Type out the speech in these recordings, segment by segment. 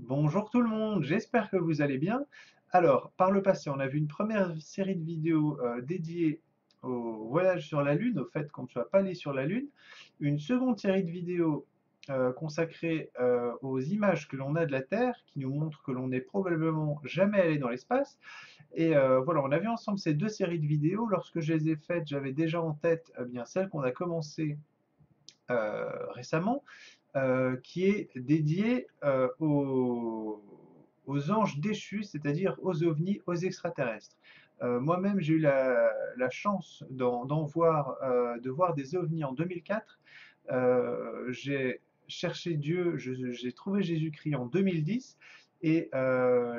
Bonjour tout le monde, j'espère que vous allez bien. Alors, par le passé, on a vu une première série de vidéos dédiées au voyage sur la Lune, au fait qu'on ne soit pas allé sur la Lune. Une seconde série de vidéos consacrée aux images que l'on a de la Terre, qui nous montrent que l'on n'est probablement jamais allé dans l'espace. Et voilà, on a vu ensemble ces deux séries de vidéos. Lorsque je les ai faites, j'avais déjà en tête bien celle qu'on a commencé récemment, qui est dédié aux anges déchus, c'est-à-dire aux ovnis, aux extraterrestres. Moi-même, j'ai eu la chance de voir des ovnis en 2004. J'ai cherché Dieu, j'ai trouvé Jésus-Christ en 2010 et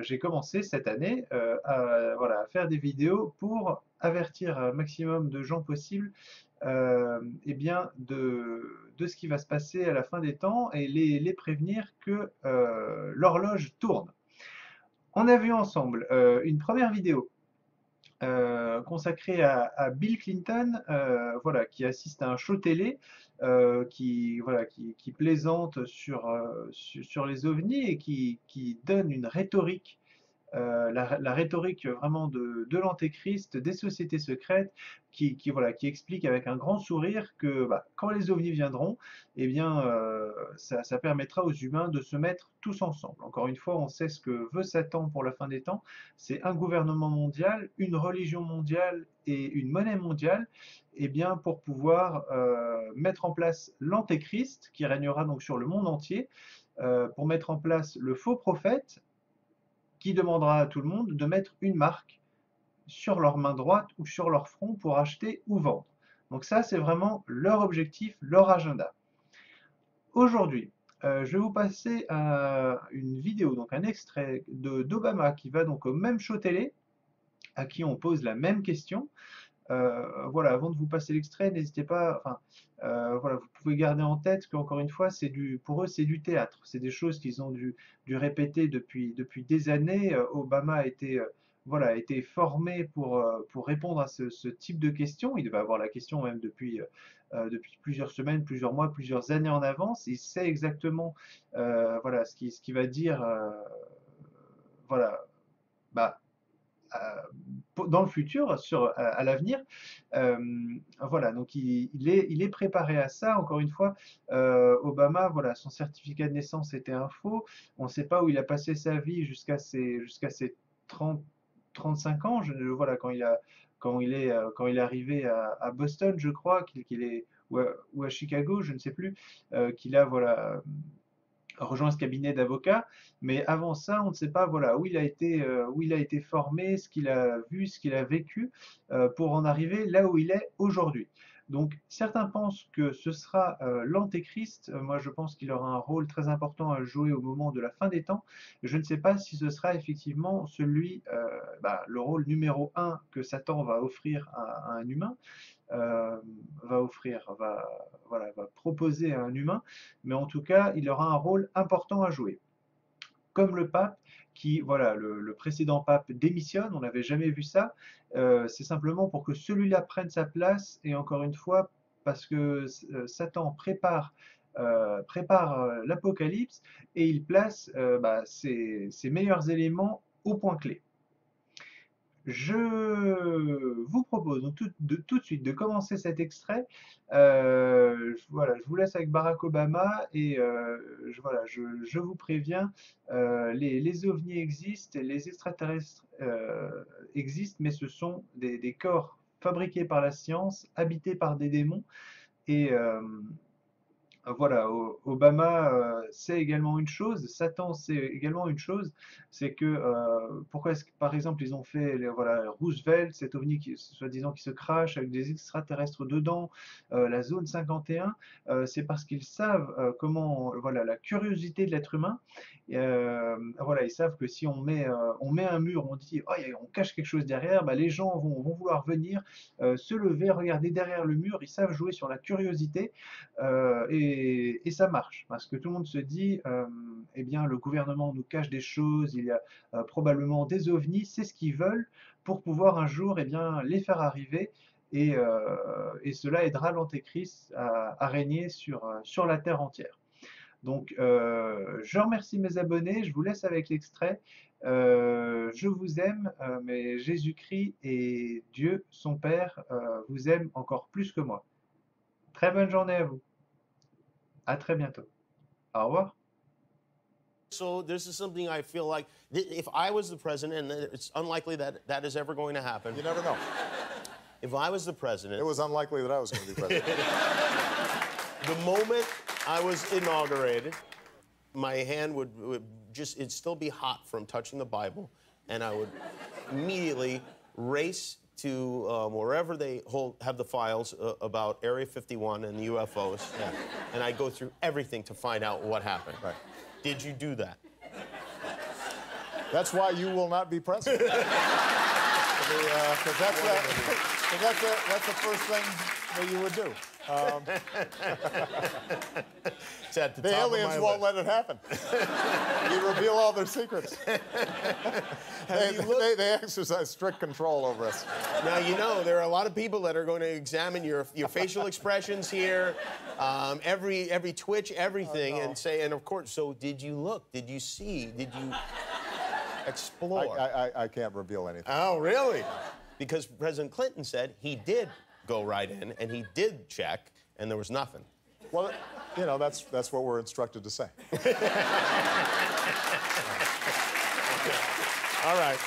j'ai commencé cette année voilà, à faire des vidéos pour avertir un maximum de gens possible eh bien de ce qui va se passer à la fin des temps et les prévenir que l'horloge tourne. On a vu ensemble une première vidéo consacrée à Bill Clinton, voilà, qui assiste à un show télé, voilà, qui plaisante sur les ovnis et qui donne une rhétorique la rhétorique vraiment de l'antéchrist, des sociétés secrètes, voilà, qui explique avec un grand sourire que bah, quand les ovnis viendront, eh bien, ça permettra aux humains de se mettre tous ensemble. Encore une fois, on sait ce que veut Satan pour la fin des temps, c'est un gouvernement mondial, une religion mondiale et une monnaie mondiale, eh bien, pour pouvoir mettre en place l'antéchrist, qui régnera donc sur le monde entier, pour mettre en place le faux prophète, qui demandera à tout le monde de mettre une marque sur leur main droite ou sur leur front pour acheter ou vendre. Donc ça, c'est vraiment leur objectif, leur agenda. Aujourd'hui, je vais vous passer une vidéo, donc un extrait d'Obama qui va donc au même show télé, à qui on pose la même question. Voilà, avant de vous passer l'extrait, n'hésitez pas, enfin, voilà, vous pouvez garder en tête qu'encore une fois, pour eux, c'est du théâtre. C'est des choses qu'ils ont dû répéter depuis des années. Obama voilà, a été formé pour répondre à ce type de questions. Il devait avoir la question même depuis plusieurs semaines, plusieurs mois, plusieurs années en avance. Il sait exactement, voilà, ce qu'il va dire, voilà, bah, dans le futur, à l'avenir. Euh, voilà, donc il est préparé à ça. Encore une fois, Obama, voilà, son certificat de naissance était un faux. On ne sait pas où il a passé sa vie jusqu'à ses 30, 35 ans. Voilà, quand il est arrivé à Boston, je crois, qu'il est, ou à Chicago, je ne sais plus, qu'il a, voilà, rejoint ce cabinet d'avocats, mais avant ça, on ne sait pas voilà, où il a été formé, ce qu'il a vu, ce qu'il a vécu, pour en arriver là où il est aujourd'hui. Donc certains pensent que ce sera l'antéchrist, moi je pense qu'il aura un rôle très important à jouer au moment de la fin des temps. Je ne sais pas si ce sera effectivement le rôle numéro un que Satan va offrir à un humain, euh, va proposer à un humain, mais en tout cas, il aura un rôle important à jouer. Comme le pape, voilà, le précédent pape démissionne, on n'avait jamais vu ça, c'est simplement pour que celui-là prenne sa place, et encore une fois, parce que Satan prépare l'Apocalypse, et il place ses meilleurs éléments au point clé. Je vous propose donc tout de suite de commencer cet extrait. Voilà, je vous laisse avec Barack Obama et voilà, je vous préviens, les ovnis existent, les extraterrestres existent, mais ce sont des corps fabriqués par la science, habités par des démons. Et voilà, Obama sait également une chose, Satan sait également une chose, c'est que pourquoi est-ce que par exemple ils ont fait voilà, Roosevelt, cet ovni soi-disant qui se crache avec des extraterrestres dedans, la zone 51, c'est parce qu'ils savent comment, voilà, la curiosité de l'être humain, voilà, ils savent que si on met un mur, on dit, oh, on cache quelque chose derrière, bah, les gens vont vouloir venir se lever, regarder derrière le mur, ils savent jouer sur la curiosité. Et ça marche, parce que tout le monde se dit, eh bien, le gouvernement nous cache des choses, il y a probablement des ovnis, c'est ce qu'ils veulent pour pouvoir un jour, eh bien, les faire arriver, et cela aidera l'Antéchrist à régner sur la terre entière. Donc, je remercie mes abonnés, je vous laisse avec l'extrait. Je vous aime, mais Jésus-Christ et Dieu, son Père, vous aiment encore plus que moi. Très bonne journée à vous. À très bientôt. Au revoir. So this is something I feel like if I was the president, and it's unlikely that that is ever going to happen. You never know. If I was the president, It was unlikely that I was going to be president. the moment I was inaugurated, my hand would just, it'd still be hot from touching the Bible, and I would immediately race to wherever they have the files about Area 51 and the UFOs, and I'd go through everything to find out what happened. Right. Did you do that? That's why you will not be president. Because that's the first thing that you would do. It's at the The top aliens of my won't list. let it happen. You reveal all their secrets. They exercise strict control over us. Now, you know, there are a lot of people that are going to examine your facial expressions here, every twitch, everything, and say, and of course, so did you look? Did you see? Did you explore? I can't reveal anything. Oh, really? Because President Clinton said he did go right in, and he did check, and there was nothing. Well, you know, that's what we're instructed to say. All right.